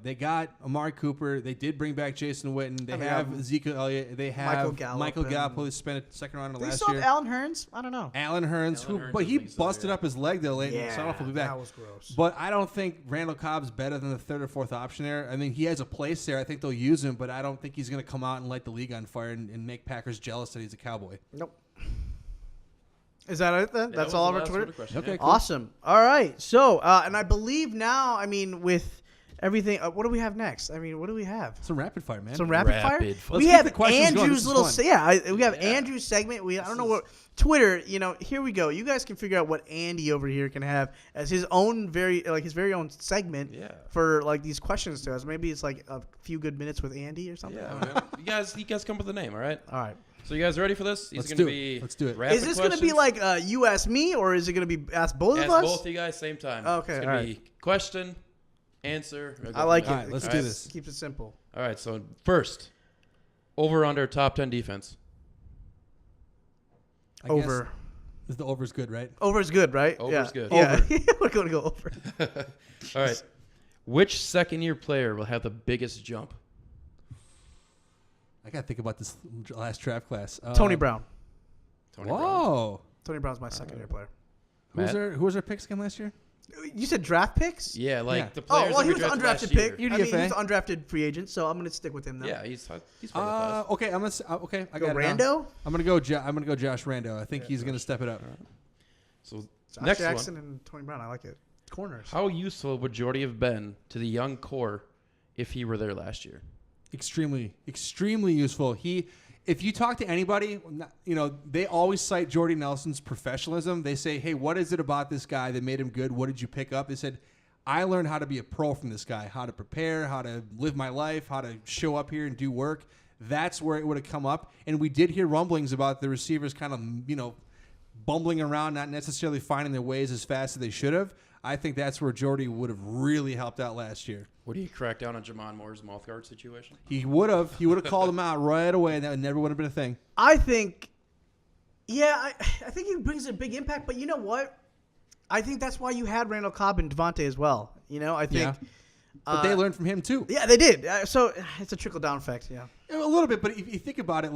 they got Amari Cooper. They did bring back Jason Witten. They have Ezekiel Elliott. They have Michael Gallup, who spent a second round They last still year. have Alan Hearns? I don't know. Alan Hearns, but he busted up his leg though late. So I don't know if he'll be back. That was gross. But I don't think Randall Cobb's better than the 3rd or 4th option there. I mean, he has a place there. I think they'll use him, but I don't think he's going to come out and light the league on fire and make Packers jealous that he's a Cowboy. Nope. Is that it then? That's all of our Twitter? Okay, cool. Awesome. All right. So, and I believe now, with everything, what do we have next? what do we have? Some rapid fire, man. Some rapid fire? Rapid fire. We Let's keep have the questions going. Andrew's This is little fun. we have Andrew's segment. I don't know what Twitter, here we go. You guys can figure out what Andy over here can have as his own his very own segment for these questions to us. Maybe it's like a few good minutes with Andy or something. Yeah, you guys come up with a name, all right? All right. So you guys ready for this? Let's gonna do it. be Let's do it. rapid Is this going to be questions. like you ask me or is it going to be ask both Ask of us? both of you guys same time? Okay, It's gonna all be question, answer. I like it. All right, let's do this. Keeps it simple. All right, so first, over under top 10 defense. I Over. guess the over's good, right? Over is good, right? Over's good. Yeah. We're going to go over. All right. Which second-year player will have the biggest jump? I got to think about this last draft class. Tony Brown. Tony Brown. Whoa. Tony Brown's my second-year player. Matt? Who was our picks again last year? You said draft picks? Yeah, like Yeah. the Oh, players well, that he we was an drafted undrafted last pick. year. He was UDFA. an undrafted free agent, so I'm going to stick with him now. Yeah, he's part of the class. Okay, I'm gonna. Okay, I Go got it now. Rando? I'm gonna go. I'm gonna go Josh Rando. I think he's gonna step it up. So Josh next Jackson one. and Tony Brown. I like it. Corners. How useful would Jordy have been to the young core if he were there last year? Extremely useful. If you talk to anybody, they always cite Jordy Nelson's professionalism. They say, "Hey, what is it about this guy that made him good? What did you pick up?" They said, "I learned how to be a pro from this guy, how to prepare, how to live my life, how to show up here and do work." That's where it would have come up. And we did hear rumblings about the receivers kind of, bumbling around, not necessarily finding their ways as fast as they should have. I think that's where Jordy would have really helped out last year. Would he crack down on Jamon Moore's mouth guard situation? He would have called him out right away, and that never would have been a thing. I think, I think he brings a big impact, but you know what? I think that's why you had Randall Cobb and Devontae as well. I think. Yeah. But they learned from him too. Yeah, they did. So it's a trickle-down effect, yeah. A little bit, but if you think about it,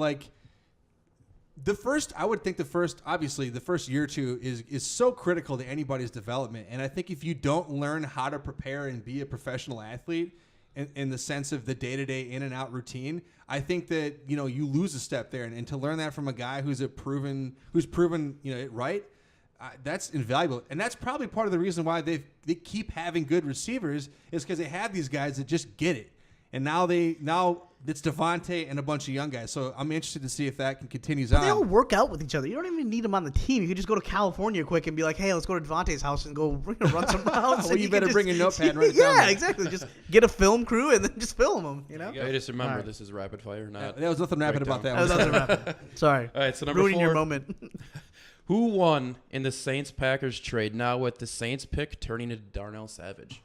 obviously, the first year or two is so critical to anybody's development. And I think if you don't learn how to prepare and be a professional athlete in the sense of the day-to-day in and out routine, I think that, you lose a step there. And to learn that from a guy who's proven it right, that's invaluable. And that's probably part of the reason why they keep having good receivers is because they have these guys that just get it. And now it's Devontae and a bunch of young guys. So I'm interested to see if that can continue on. They all work out with each other. You don't even need them on the team. You could just go to California quick and be like, hey, let's go to Devontae's house and go run some routes. Well, and you can better bring a notepad and write it down Yeah, there. exactly. Just get a film crew and then just film them, I just remember All right. this is rapid fire, not. There was nothing rapid about that That was one. nothing rapid. Sorry. All right, so number Ruining 4. your moment. Who won in the Saints-Packers trade now with the Saints pick turning to Darnell Savage?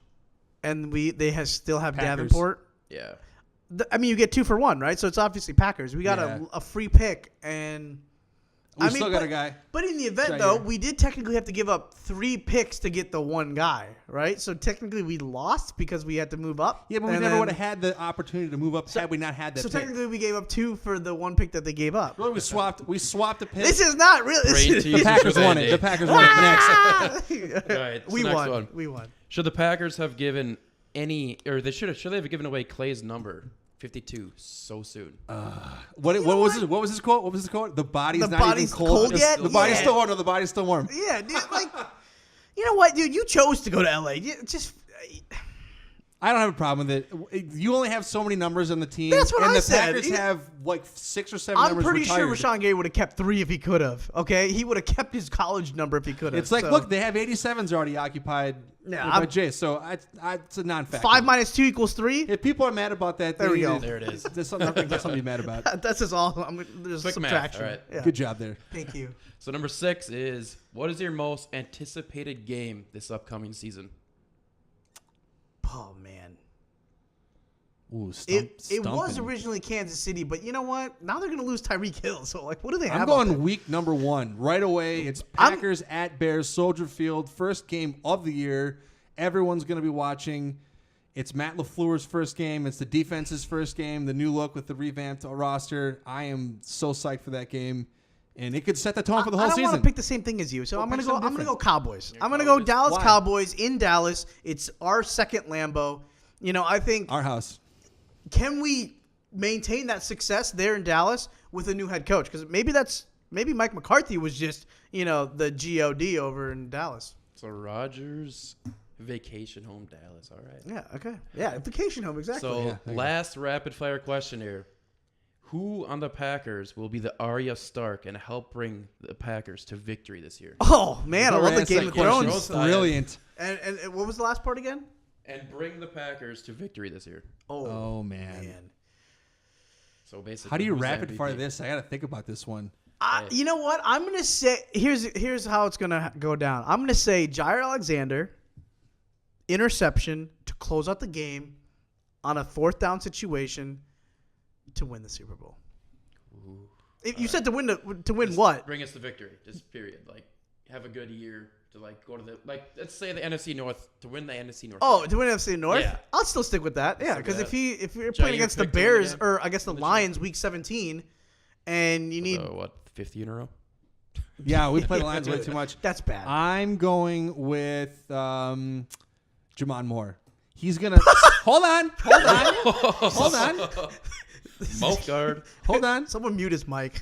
And they still have Packers. Davenport. Yeah. You get 2 for 1, right? So it's obviously Packers. We got Yeah. a free pick, and We still got a guy. But in the event, Jair. though, we did technically have to give up 3 picks to get the one guy, right? So technically we lost because we had to move up. Yeah, but we and never then- would have had the opportunity to move up had we not had that So pick. technically we gave up 2 for the 1 pick that they gave up. Really, we swapped a pick. This is not real. Brain This tease. the Packers won it. The Packers won it. Next. All right, so we next won. one. We won. Should the Packers have given any, or they should they have given away Clay's number 52 so soon? What was his quote? What was his quote? The body's The not body's even cold. cold yet? The body's Yeah. still warm. No, the body's still warm. Yeah, dude. Like, you know what, dude? You chose to go to LA. Just. I don't have a problem with it. You only have so many numbers on the team. That's what and I the said. Packers Yeah. have like 6 or 7 I'm numbers pretty retired. sure Rashawn Gary would have kept 3 if he could have. Okay, he would have kept his college number if he could have. It's like, so. look, they have 87s already occupied Yeah, by I'm- Jay, so it's a non-factor. 5 minus 2 equals 3. If people are mad about that, There we go. There it is. There's something to be mad about. That's just all. There's Quick math, subtraction. all right. Yeah. Good job there. Thank you. So number 6 is, what is your most anticipated game this upcoming season? Oh man. Ooh, It was originally Kansas City, but you know what? Now they're going to lose Tyreek Hill. So like, what do they have? I'm out there? going week number 1 right away. It's Packers at Bears, Soldier Field, first game of the year. Everyone's going to be watching. It's Matt LaFleur's first game. It's the defense's first game. The new look with the revamped roster. I am so psyched for that game, and it could set the tone for the whole I don't season. want to pick the same thing as you, so Well, I'm gonna pick go. something I'm gonna go different. Cowboys. I'm gonna go Cowboys? Dallas Why? Cowboys in Dallas. It's our second Lambeau. You know, I think Our house. can we maintain that success there in Dallas with a new head coach? Because maybe Mike McCarthy was just the God over in Dallas. So Rodgers, vacation home, Dallas. All right. Yeah. Okay. Yeah. Vacation home. Exactly. So Yeah, there you go. last rapid fire question here. Who on the Packers will be the Arya Stark and help bring the Packers to victory this year? oh man, I love the That's Game that of question. Thrones. Brilliant. And what was the last part again? And bring the Packers to victory this year. Oh, man. So basically, How do you who's the rapid fire MVP? this? I got to think about this one. You know what? I'm gonna say here's how it's gonna go down. I'm gonna say Jair Alexander interception to close out the game on a 4th down situation to win the Super Bowl. If you said to win Just what? Bring us to victory. Just period. Like, have a good year to go to the let's say the NFC North to win the NFC North. Oh, to win NFC North? Yeah. I'll still stick with that. Yeah, Stick because with if you're Jair playing against the picked to win the Bears game. or I guess the The Lions week 17, and you need 50 in a row. Yeah, we play the Lions way too much. that's bad. I'm going with Jamon Moore. He's going to – hold on. Mouth guard. Hold on. Someone mute his mic.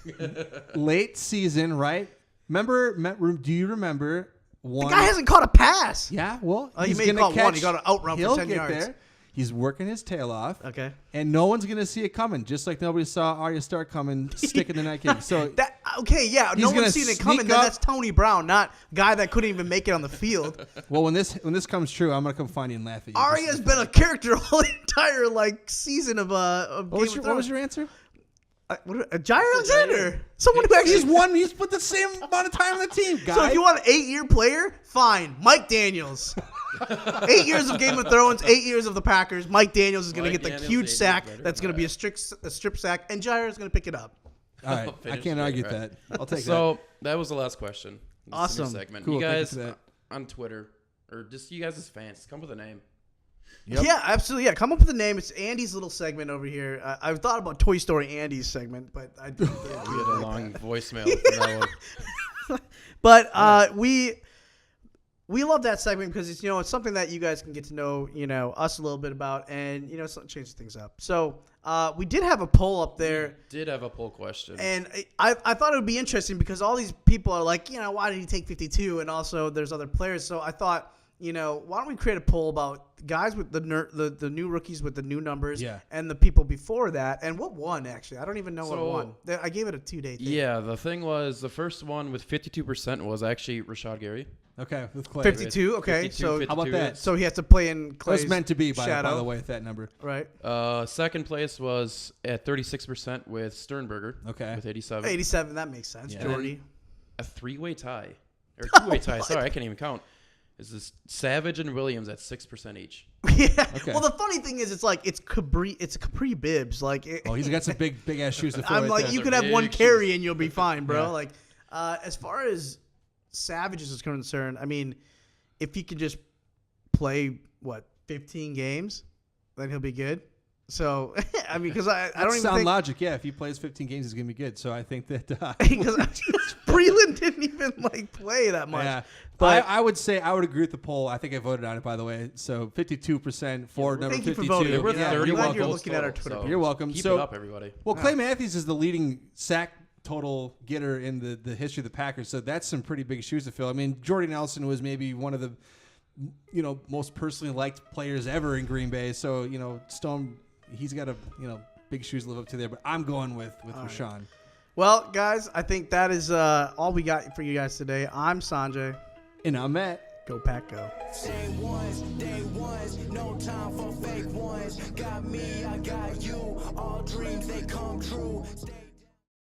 Late season, right? Do you remember one? The guy hasn't caught a pass. Yeah, well, Oh, you he's may going to caught catch. one. He got an outrun for He'll 10 get yards. there. He's working his tail off. Okay. And no one's going to see it coming, just like nobody saw Arya Stark coming, sticking the night kick. So That okay, yeah. He's No gonna one's seen it coming. sneak Then up. that's Tony Brown, not guy that couldn't even make it on the field. well, when this comes true, I'm going to come find you and laugh at you. Arya's been a character all entire season of What Game was, of your, Thrones. what was your answer? Jair Alexander, someone who actually. He's put the same amount of time on the team, guy. So if you want an 8-year player, fine. Mike Daniels. 8 years of Game of Thrones, 8 years of the Packers. Mike Daniels is going to Mike get the Daniels, huge 8 years sack. better That's than going to be that. a strip sack, and Jair is going to pick it up. All right, I Finish can't it, argue right. that. I'll take that. So that was the last question. This is a new Awesome. segment. Cool, You thank you guys for that. on Twitter or just you guys as fans, come with a name. Yep. Yeah, absolutely. Yeah, come up with a name. It's Andy's little segment over here. I've thought about Toy Story Andy's segment, but I didn't We had a long voicemail from that one. But we love that segment because it's it's something that you guys can get to know us a little bit about and change things up. So we did have a poll up there, Did have a poll question. and I thought it would be interesting because all these people are like, why did he take 52? And also there's other players. So I thought, why don't we create a poll about guys with the new rookies with the new numbers, Yeah. and the people before that, and what won actually? I don't even know what So- won. I gave it a 2-day thing. yeah, the thing was the first one with 52% was actually Rashad Gary. Okay, with Clay. 52. Okay, 52, so 52 How about that? hits. so he has to play in That Clay's was meant to be, by shadow, the way, at that number. right? Second place was at 36% with Sternberger. Okay. With 87. 87. That makes sense. Yeah. Jordy. A three-way tie. Or two-way tie. What? Sorry, I can't even count. This is Savage and Williams at 6% each. Yeah. Okay. Well, the funny thing is, it's Capri Bibbs. Oh, he's got some big ass shoes to fill. I'm right like, there. you Those could are have one big carry shoes. and you'll be fine, bro. Yeah. Like, As far as Savages is concerned, I mean, if he could just play 15 games, then he'll be good. So I mean, because I don't even sound think logic. Yeah, if he plays 15 games, he's gonna be good. So I think that because Breland didn't even play that much. Yeah, But I would say I would agree with the poll. I think I voted on it, by the way. So 52% for number thank you for 52. voting. There were Yeah, 31 I'm glad you're votes looking at our total, Twitter so page. You're welcome. Keep So it up, everybody. Well, Clay Matthews is the leading sack total getter in the history of the Packers, so that's some pretty big shoes to fill. I mean, Jordy Nelson was maybe one of the most personally liked players ever in Green Bay. So Stone, he's got a big shoes to live up to there. But I'm going with Rashawn. Well, guys, I think that is all we got for you guys today. I'm Sanjay. And I'm Matt. Go Pack, go. Day ones, no time for fake ones. Got me, I got you. All dreams they come true. Stay